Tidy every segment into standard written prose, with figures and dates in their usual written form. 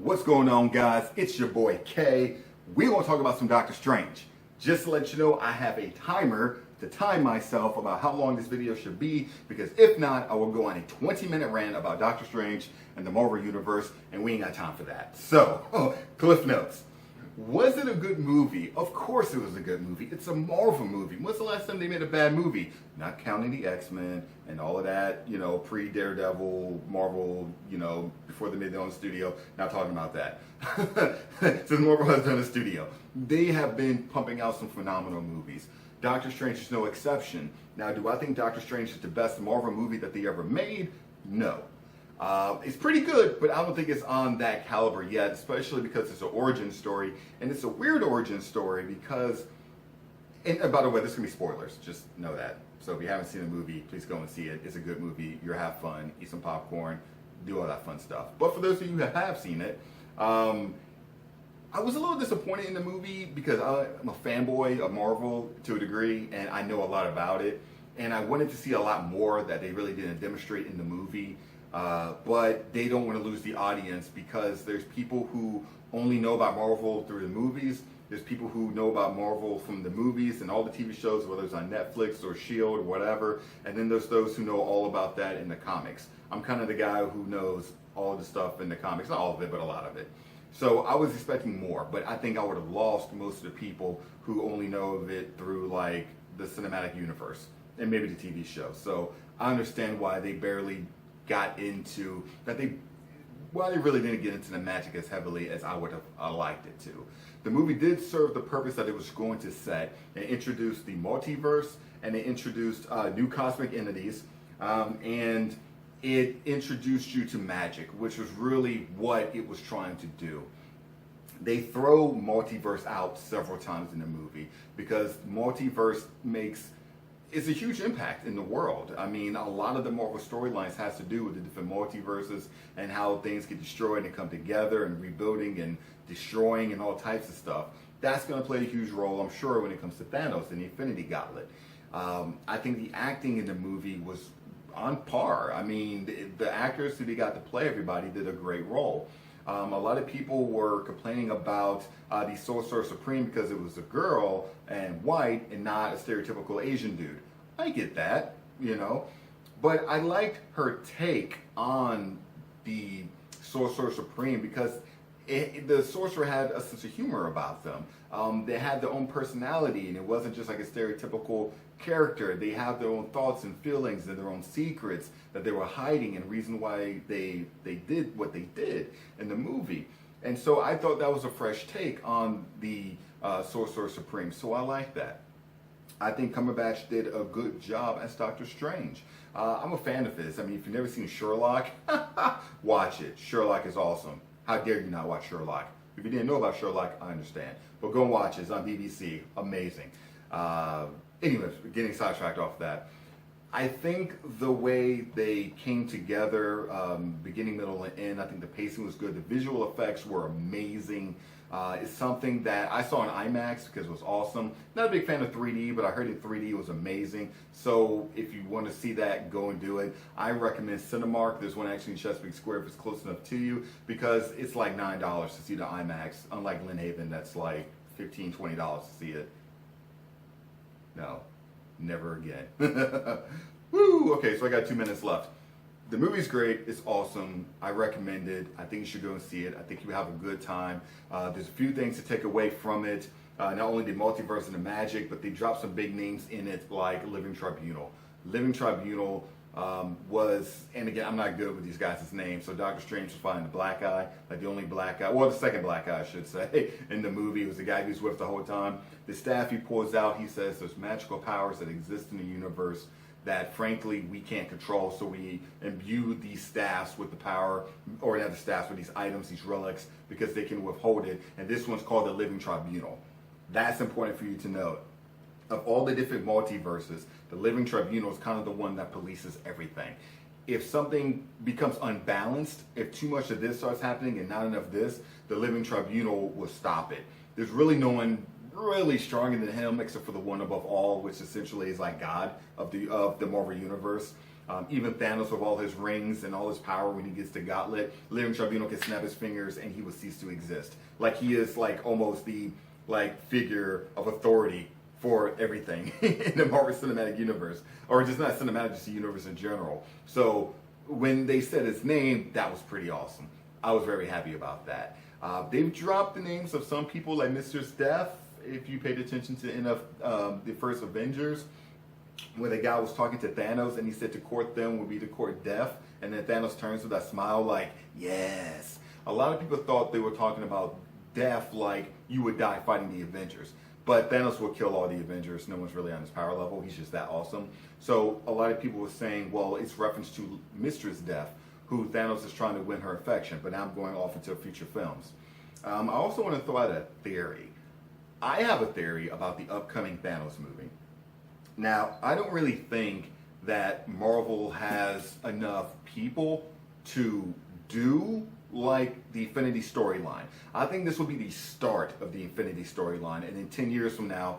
What's going on, guys? It's your boy Kay. We're going to talk about some Doctor Strange. Just to let you know, I have a timer to time myself about how long this video should be, because if not, I will go on a 20-minute rant about Doctor Strange and the Marvel Universe, and we ain't got time for that. So, Cliff Notes. Was it a good movie? Of course it was a good movie. It's a Marvel movie. When's the last time they made a bad movie? Not counting the X-Men and all of that, pre-Daredevil, Marvel, before they made their own studio. Not talking about that. Since Marvel has done a studio. They have been pumping out some phenomenal movies. Doctor Strange is no exception. Now, do I think Doctor Strange is the best Marvel movie that they ever made? No. It's pretty good, but I don't think it's on that caliber yet, especially because it's an origin story, and it's a weird origin story because, and by the way, this is going to be spoilers, just know that. So if you haven't seen the movie, please go and see it. It's a good movie. You'll have fun, eat some popcorn, do all that fun stuff. But for those of you who have seen it, I was a little disappointed in the movie because I'm a fanboy of Marvel to a degree, and I know a lot about it, and I wanted to see a lot more that they really didn't demonstrate in the movie. But they don't want to lose the audience because there's people who only know about Marvel through the movies. There's people who know about Marvel from the movies and all the TV shows, whether it's on Netflix or S.H.I.E.L.D. or whatever. And then there's those who know all about that in the comics. I'm kind of the guy who knows all of the stuff in the comics. Not all of it, but a lot of it. So I was expecting more, but I think I would have lost most of the people who only know of it through like the cinematic universe and maybe the TV show. So I understand why they barely got into that. They really didn't get into the magic as heavily as I would have liked it to. The movie did serve the purpose that it was going to set. It introduced the multiverse, and it introduced new cosmic entities, and it introduced you to magic, which was really what it was trying to do. They throw multiverse out several times in the movie because multiverse it's a huge impact in the world. I mean, a lot of the Marvel storylines has to do with the different multiverses and how things get destroyed and come together and rebuilding and destroying and all types of stuff. That's going to play a huge role, I'm sure, when it comes to Thanos and the Infinity Gauntlet. I think the acting in the movie was on par. I mean, the actors who they got to play everybody did a great role. A lot of people were complaining about the Sorcerer Supreme because it was a girl and white and not a stereotypical Asian dude. I get that, but I liked her take on the Sorcerer Supreme because the sorcerer had a sense of humor about them. They had their own personality, and it wasn't just like a stereotypical character. They have their own thoughts and feelings and their own secrets that they were hiding, and reason why they did what they did in the movie. And so I thought that was a fresh take on the Sorcerer Supreme, so I like that. I think Cumberbatch did a good job as Doctor Strange. I'm a fan of his. I mean, if you've never seen Sherlock, watch it. Sherlock is awesome. How dare you not watch Sherlock? If you didn't know about Sherlock, I understand. But go and watch it. It's on BBC. Amazing. Anyways, getting sidetracked off that. I think the way they came together, beginning, middle, and end, I think the pacing was good. The visual effects were amazing. It's something that I saw in IMAX because it was awesome. Not a big fan of 3D, but I heard in 3D was amazing. So if you want to see that, go and do it. I recommend Cinemark. There's one actually in Chesapeake Square if it's close enough to you, because it's like $9 to see the IMAX, unlike Lynn Haven that's like $15, $20 to see it. No, never again. Woo! Okay, so I got 2 minutes left. The movie's great. It's awesome. I recommend it. I think you should go and see it. I think you have a good time. There's a few things to take away from it. Not only the multiverse and the magic, but they dropped some big names in it, like Living Tribunal. Living Tribunal was, and again, I'm not good with these guys' names, so Doctor Strange was finding the black guy, like the only black guy, well, the second black guy, I should say, in the movie. It was the guy he was with the whole time. The staff he pulls out, he says there's magical powers that exist in the universe that frankly we can't control, so we imbue these staffs with the power, or not the staffs, with these items, these relics, because they can withhold it, and this one's called the Living Tribunal. That's important for you to know. Of all the different multiverses, the Living Tribunal is kind of the one that polices everything. If something becomes unbalanced, if too much of this starts happening and not enough of this, the Living Tribunal will stop it. There's really no one really stronger than him, except for the one above all, which essentially is like God of the Marvel Universe. Even Thanos with all his rings and all his power, when he gets the gauntlet, Living Tribunal can snap his fingers and he will cease to exist. Like he is like almost the figure of authority for everything in the Marvel Cinematic Universe, or just not cinematic, just the universe in general. So when they said his name, that was pretty awesome. I was very happy about that. They've dropped the names of some people like Mr. Death. If you paid attention to the first Avengers, when the guy was talking to Thanos and he said to court them would be to court death, and then Thanos turns with that smile like, yes. A lot of people thought they were talking about death like you would die fighting the Avengers. But Thanos will kill all the Avengers. No one's really on his power level. He's just that awesome. So a lot of people were saying, well, it's reference to Mistress Death, who Thanos is trying to win her affection. But now I'm going off into future films. I also want to throw out a theory. I have a theory about the upcoming Thanos movie. Now, I don't really think that Marvel has enough people to do like the Infinity storyline. I think this will be the start of the Infinity storyline, and in 10 years from now,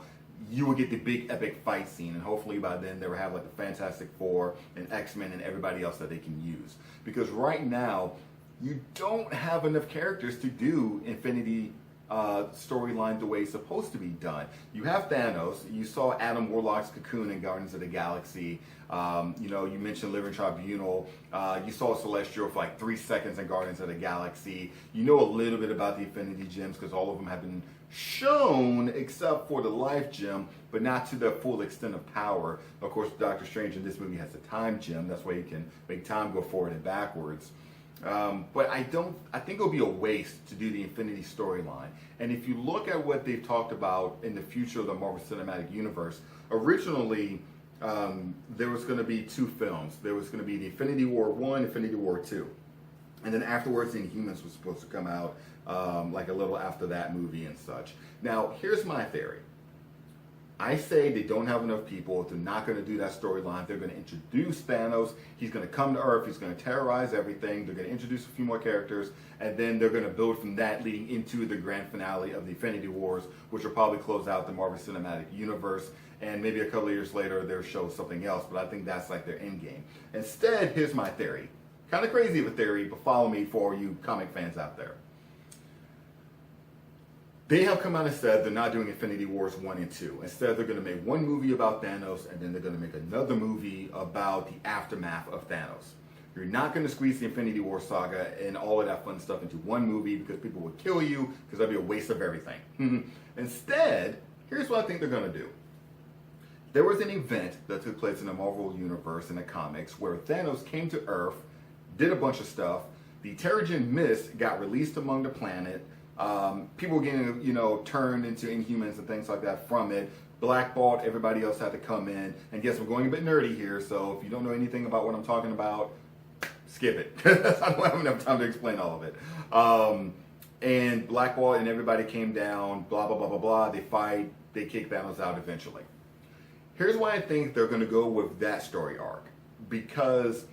you will get the big epic fight scene, and hopefully by then they will have like the Fantastic Four and X-Men and everybody else that they can use. Because right now, you don't have enough characters to do Infinity storyline the way it's supposed to be done. You have Thanos. You saw Adam Warlock's cocoon in Guardians of the Galaxy. You mentioned Living Tribunal. You saw Celestial for like 3 seconds in Guardians of the Galaxy. You know a little bit about the Infinity Gems because all of them have been shown except for the Life Gem, but not to the full extent of power. Of course, Doctor Strange in this movie has the Time Gem. That's why he can make time go forward and backwards. But I think it'll be a waste to do the Infinity storyline. And if you look at what they've talked about in the future of the Marvel Cinematic Universe, originally there was going to be 2 films. There was going to be the Infinity War 1, Infinity War 2. And then afterwards, the Inhumans was supposed to come out like a little after that movie and such. Now, here's my theory. I say they don't have enough people. They're not going to do that storyline. They're going to introduce Thanos. He's going to come to Earth. He's going to terrorize everything. They're going to introduce a few more characters. And then they're going to build from that leading into the grand finale of the Infinity Wars, which will probably close out the Marvel Cinematic Universe. And maybe a couple of years later, they'll show something else. But I think that's like their end game. Instead, here's my theory. Kind of crazy of a theory, but follow me for you comic fans out there. They have come out and said they're not doing Infinity Wars 1 and 2. Instead, they're going to make one movie about Thanos, and then they're going to make another movie about the aftermath of Thanos. You're not going to squeeze the Infinity War saga and all of that fun stuff into one movie because people would kill you because that'd be a waste of everything. Instead, here's what I think they're going to do. There was an event that took place in the Marvel Universe in the comics where Thanos came to Earth, did a bunch of stuff. The Terrigen Mist got released among the planet. People were getting, turned into Inhumans and things like that from it. Blackballed, everybody else had to come in. And yes, we're going a bit nerdy here, so if you don't know anything about what I'm talking about, skip it. I don't have enough time to explain all of it. And Blackballed and everybody came down, blah, blah, blah, blah, blah. They fight, they kick Thanos out eventually. Here's why I think they're going to go with that story arc. Because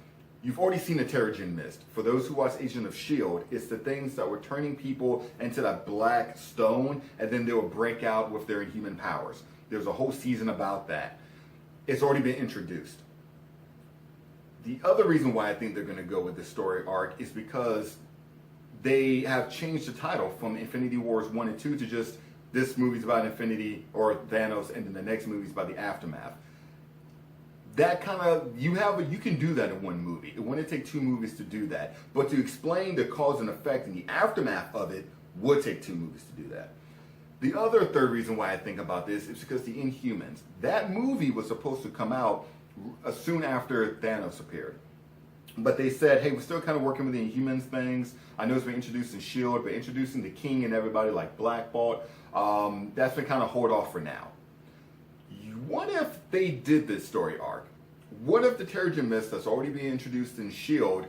you've already seen the Terrigen Mist. For those who watch Agent of S.H.I.E.L.D., it's the things that were turning people into that black stone, and then they will break out with their inhuman powers. There's a whole season about that. It's already been introduced. The other reason why I think they're going to go with this story arc is because they have changed the title from Infinity Wars 1 and 2 to just this movie's about Infinity or Thanos, and then the next movie's about the aftermath. That kind of, you can do that in one movie. It wouldn't take 2 movies to do that. But to explain the cause and effect and the aftermath of it would take 2 movies to do that. The other third reason why I think about this is because the Inhumans. That movie was supposed to come out soon after Thanos appeared. But they said, hey, we're still kind of working with the Inhumans things. I know it's been introduced in S.H.I.E.L.D., but introducing the King and everybody like Blackballed, that's been kind of hold off for now. What if they did this story arc? What if the Terrigen Mist that's already being introduced in S.H.I.E.L.D.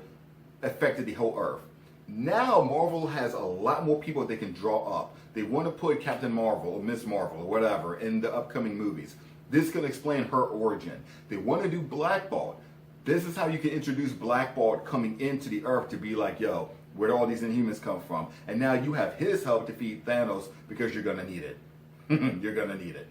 affected the whole Earth? Now Marvel has a lot more people they can draw up. They want to put Captain Marvel or Miss Marvel or whatever in the upcoming movies. This can explain her origin. They want to do Blackballed. This is how you can introduce Blackballed coming into the Earth to be like, yo, where do all these Inhumans come from? And now you have his help to defeat Thanos because you're going to need it. You're going to need it.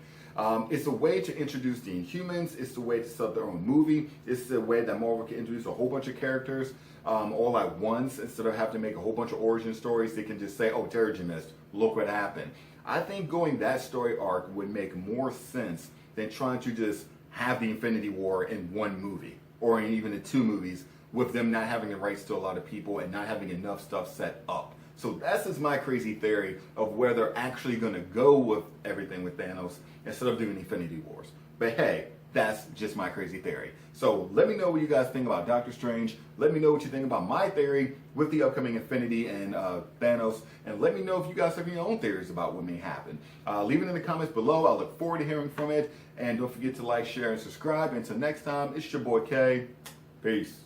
It's a way to introduce the Inhumans. It's a way to set up their own movie. It's a way that Marvel can introduce a whole bunch of characters all at once. Instead of having to make a whole bunch of origin stories, they can just say, oh, Terrigen Mist, look what happened. I think going that story arc would make more sense than trying to just have the Infinity War in one movie or even in 2 movies with them not having the rights to a lot of people and not having enough stuff set up. So that's just my crazy theory of where they're actually going to go with everything with Thanos instead of doing Infinity Wars. But hey, that's just my crazy theory. So let me know what you guys think about Doctor Strange. Let me know what you think about my theory with the upcoming Infinity and Thanos. And let me know if you guys have your own theories about what may happen. Leave it in the comments below. I look forward to hearing from it. And don't forget to like, share, and subscribe. Until next time, it's your boy K. Peace.